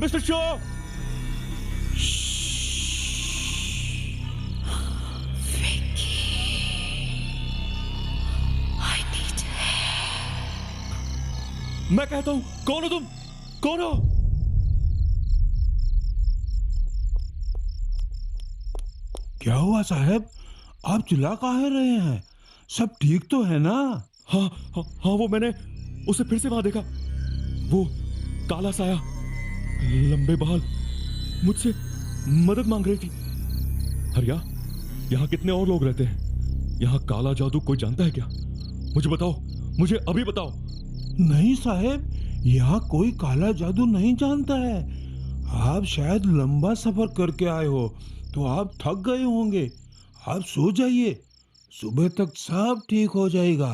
Mister show. मैं कहता हूं, कौन हो तुम? कौन हो? क्या हुआ साहब? आप चिल्ला काहे रहे हैं? सब ठीक तो है ना? हाँ हाँ हाँ, वो मैंने उसे फिर से वहां देखा। वो काला साया, लंबे बाल, मुझसे मदद मांग रही थी। हरिया, यहाँ कितने और लोग रहते हैं? यहाँ काला जादू कोई जानता है क्या? मुझे बताओ, मुझे अभी बताओ। नहीं साहब, यहाँ कोई काला जादू नहीं जानता है। आप शायद लंबा सफर करके आए हो तो आप थक गए होंगे। आप सो जाइए, सुबह तक सब ठीक हो जाएगा।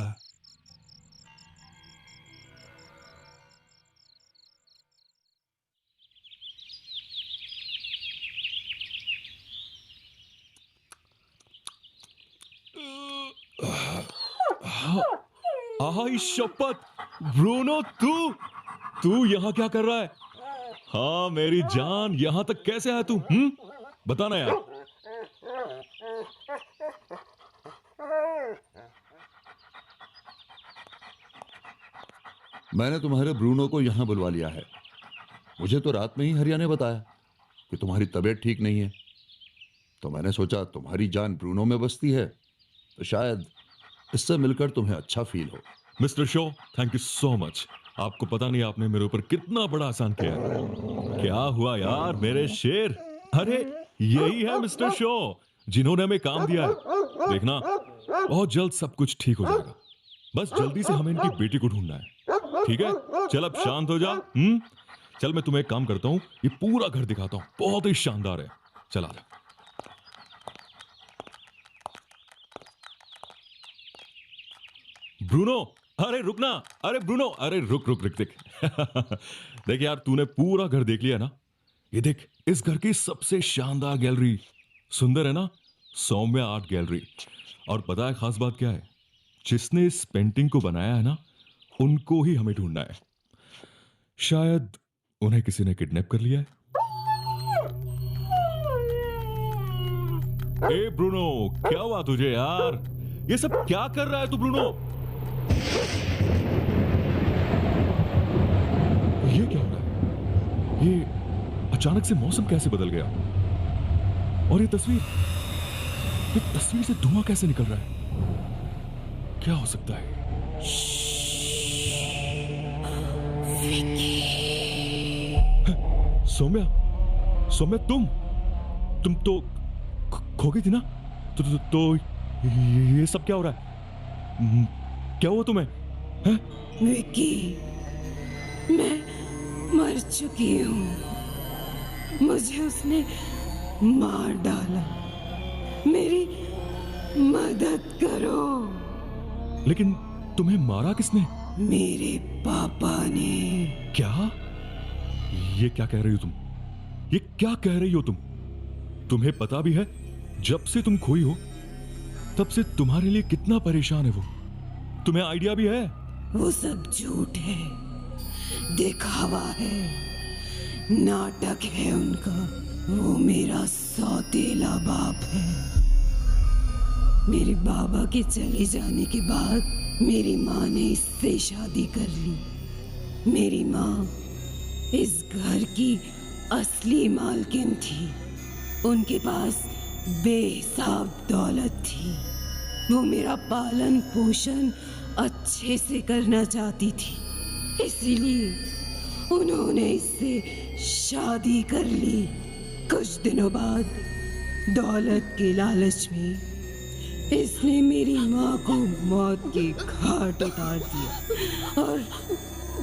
आहा, शपथ! ब्रूनो, तू यहाँ क्या कर रहा है? हाँ मेरी जान, यहाँ तक कैसे आया तू? बताना यार। मैंने तुम्हारे ब्रूनो को यहां बुलवा लिया है। मुझे तो रात में ही हरिया ने बताया कि तुम्हारी तबीयत ठीक नहीं है, तो मैंने सोचा तुम्हारी जान ब्रूनो में बसती है तो शायद इससे मिलकर तुम्हें अच्छा फील हो। Mister show, thank you so much. आपको पता नहीं आपने मेरे ऊपर कितना बड़ा एहसान किया है। क्या हुआ यार मेरे शेर? अरे यही है मिस्टर शो, जिन्होंने हमें काम दिया है। देखना, बहुत जल्द सब कुछ ठीक हो जाएगा। बस जल्दी से हमें इनकी बेटी को ढूंढना है। ठीक है, चल अब शांत हो जा। चल मैं तुम्हें एक काम करता हूं, ये पूरा घर दिखाता हूं, बहुत ही शानदार है। चला जा। ब्रूनो, अरे रुकना। अरे ब्रूनो, अरे रुक रुक रुक देख। देख यार, तूने पूरा घर देख लिया ना? ये देख, इस घर की सबसे शानदार गैलरी। सुंदर है ना? Saumya art gallery. और पता है खास बात क्या है? जिसने इस पेंटिंग को बनाया है ना, उनको ही हमें ढूंढना है। शायद उन्हें किसी ने किडनैप कर लिया है। ए ब्रूनो, क्या हुआ तुझे यार? ये सब क्या कर रहा है तू ब्रूनो? ये क्या हो रहा है? ये अचानक से मौसम कैसे बदल गया? और ये तस्वीर से धुआं कैसे निकल रहा है? क्या हो सकता है? सौम्या, सौम्या, तुम तो खो गई थी ना? तो ये सब क्या हो रहा है? क्या हुआ तुम्हें? हैं? विकी, मैं मर चुकी हूँ। मुझे उसने मार डाला। मेरी मदद करो। लेकिन तुम्हें मारा किसने? मेरे पापा ने। क्या? ये क्या कह रही हो तुम? ये क्या कह रही हो तुम? तुम्हें पता भी है, जब से तुम खोई हो तब से तुम्हारे लिए कितना परेशान है वो? तुम्हें आइडिया भी है? वो सब झूठ है, दिखावा है, नाटक है उनका। वो मेरा सौतेला बाप है। मेरे बाबा के चले जाने के बाद मेरी माँ ने इससे शादी कर ली। मेरी माँ इस घर की असली मालकिन थी। उनके पास बेहिसाब दौलत थी। वो मेरा पालन पोषण अच्छे से करना चाहती थी, इसीलिए उन्होंने इससे शादी कर ली। कुछ दिनों बाद दौलत के लालच में इसने मेरी माँ को मौत के घाट उतार दिया। और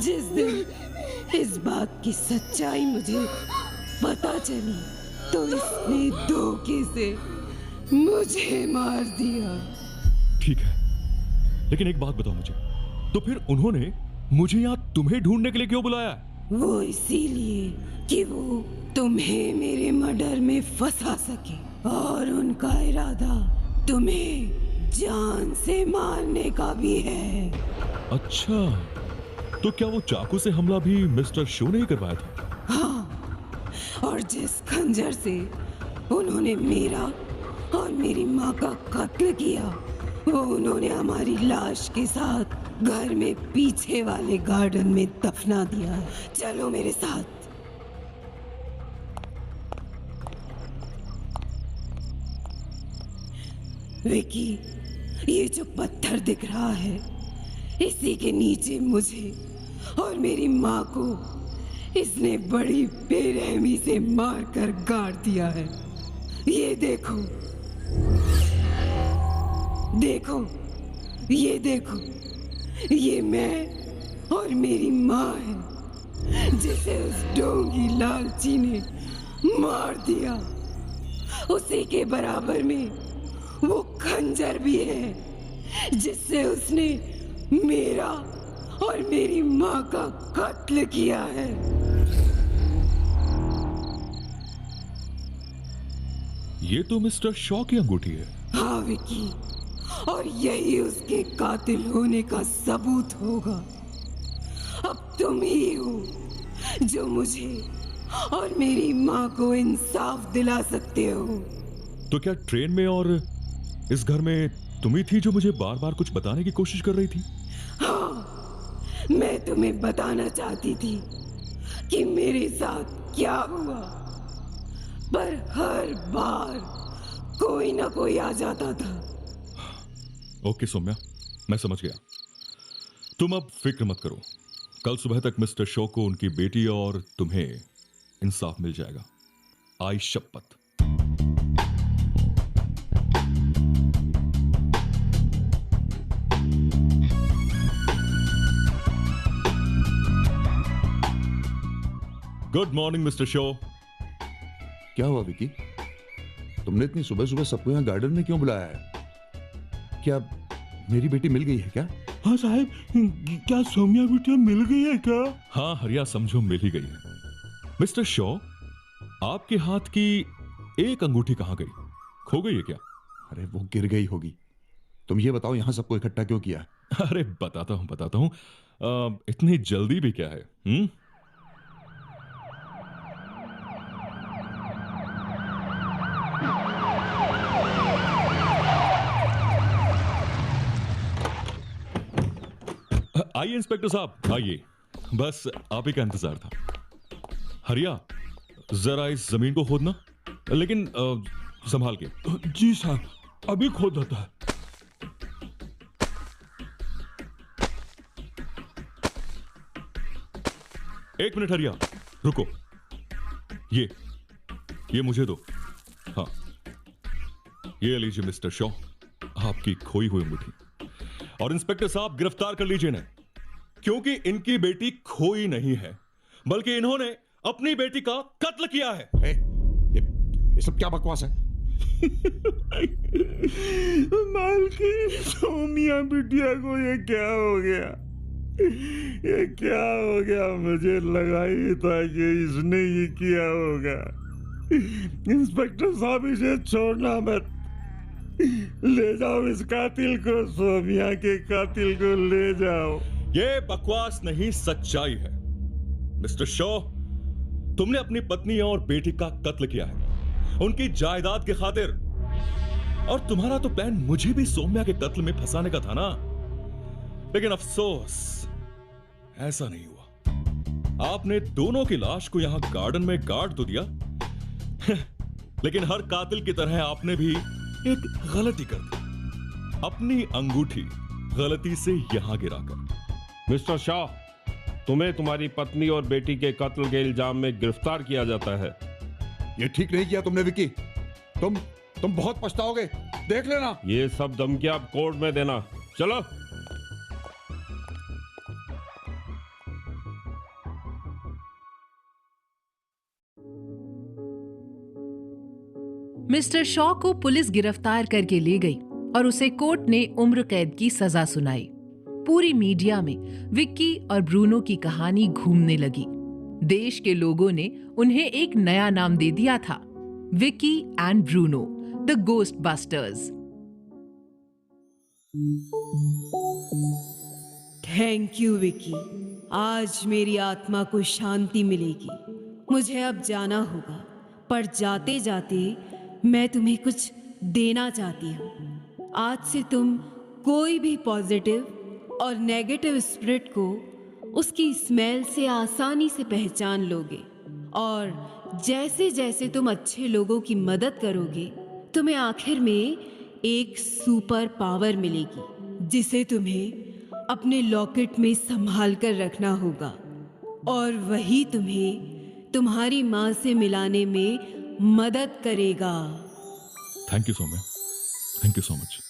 जिस दिन इस बात की सच्चाई मुझे पता चली तो इसने धोखे से मुझे मार दिया। ठीक है, लेकिन एक बात बताओ मुझे, तो फिर उन्होंने मुझे यहाँ तुम्हें ढूंढने के लिए क्यों बुलाया? वो इसीलिए कि वो तुम्हें मेरे मर्डर में फंसा सके, और उनका इरादा तुम्हें जान से मारने का भी है। अच्छा, तो क्या वो चाकू से हमला भी मिस्टर शो ने ही करवाया था? हाँ, और जिस खंजर से उन्होंने मेरा और मेरी माँ का कत्ल किया, वो उन्होंने हमारी लाश के साथ घर में पीछे वाले गार्डन में दफना दिया है। चलो मेरे साथ। विकी, ये जो पत्थर दिख रहा है, इसी के नीचे मुझे और मेरी माँ को इसने बड़ी बेरहमी से मारकर गाड़ दिया है। ये देखो, देखो, ये देखो, ये मैं और मेरी माँ है जिसे उस ढोंगी लालची ने मार दिया। उसी के बराबर में वो खंजर भी है जिससे उसने मेरा और मेरी माँ का कत्ल किया है। ये तो मिस्टर शॉ की अंगूठी है। हाँ विकी, और यही उसके कातिल होने का सबूत होगा। अब तुम ही हो जो मुझे और मेरी माँ को इंसाफ दिला सकते हो। तो क्या ट्रेन में और इस घर में तुम ही थी जो मुझे बार बार कुछ बताने की कोशिश कर रही थी? हाँ, मैं तुम्हें बताना चाहती थी कि मेरे साथ क्या हुआ, पर हर बार कोई ना कोई आ जाता था। ओके सौम्या, मैं समझ गया। तुम अब फिक्र मत करो, कल सुबह तक मिस्टर शॉ को उनकी बेटी और तुम्हें इंसाफ मिल जाएगा। आई शपथ। Good morning mister Shaw. क्या हुआ विकी? तुमने इतनी सुबह सुबह सबको यहाँ गार्डन में क्यों बुलाया है? क्या मेरी बेटी मिल गई है क्या? हाँ साहब, क्या सौम्या बिटिया मिल गई है क्या? हाँ हरिया, समझो मिल ही गई है। मिस्टर शॉ, आपके हाथ की एक अंगूठी कहां गई? खो गई है क्या? अरे वो गिर गई होगी। तुम ये बताओ यहाँ सबको इकट्ठा क्यों किया? अरे बताता हूं। इतनी जल्दी भी क्या है? आइए इंस्पेक्टर साहब, आइए। बस आप ही का इंतजार था। हरिया, जरा इस जमीन को खोदना, लेकिन संभाल के। जी साहब, अभी खोदा था। एक मिनट हरिया, रुको। ये मुझे दो। हाँ, ये लीजिए मिस्टर शॉ, आपकी खोई हुई अंगूठी। और इंस्पेक्टर साहब, गिरफ्तार कर लीजिए इन्हें, क्योंकि इनकी बेटी खोई नहीं है, बल्कि इन्होंने अपनी बेटी का कत्ल किया है। ये सब क्या बकवास है? मालकिन, सोमिया बिटिया को ये क्या हो गया? ये क्या हो गया? मुझे लगा ही था कि इसने ये किया होगा। इंस्पेक्टर साहब, इसे छोड़ना मत। ले जाओ इस कातिल को, सोमिया के कातिल को ले जाओ। ये बकवास नहीं, सच्चाई है। मिस्टर शॉ, तुमने अपनी पत्नी और बेटी का कत्ल किया है उनकी जायदाद की खातिर, और तुम्हारा तो प्लान मुझे भी सोम्या के कत्ल में फंसाने का था ना। लेकिन अफसोस, ऐसा नहीं हुआ। आपने दोनों की लाश को यहां गार्डन में गाड़ तो दिया, लेकिन हर कातिल की तरह आपने भी एक गलती कर दी, अपनी अंगूठी गलती से यहां गिराकर। मिस्टर शाह, तुम्हें तुम्हारी पत्नी और बेटी के कत्ल के इल्जाम में गिरफ्तार किया जाता है। ये ठीक नहीं किया तुमने विकी। तुम बहुत पछताओगे, देख लेना। ये सब धमकियां आप कोर्ट में देना। चलो। मिस्टर शॉ को पुलिस गिरफ्तार करके ले गई और उसे कोर्ट ने उम्र कैद की सजा सुनाई। पूरी मीडिया में विक्की और ब्रूनो की कहानी घूमने लगी। देश के लोगों ने उन्हें एक नया नाम दे दिया था, Vicky and Bruno, the ghost busters. Thank you Vicky, आज मेरी आत्मा को शांति मिलेगी मुझे अब जाना होगा, पर जाते जाते मैं तुम्हें कुछ देना चाहती हूँ। आज से तुम कोई भी पॉजिटिव और नेगेटिव स्पिरिट को उसकी स्मेल से आसानी से पहचान लोगे, और जैसे जैसे तुम अच्छे लोगों की मदद करोगे, तुम्हें आखिर में एक सुपर पावर मिलेगी, जिसे तुम्हें अपने लॉकेट में संभाल कर रखना होगा, और वही तुम्हें तुम्हारी माँ से मिलाने में मदद करेगा। Thank you so much.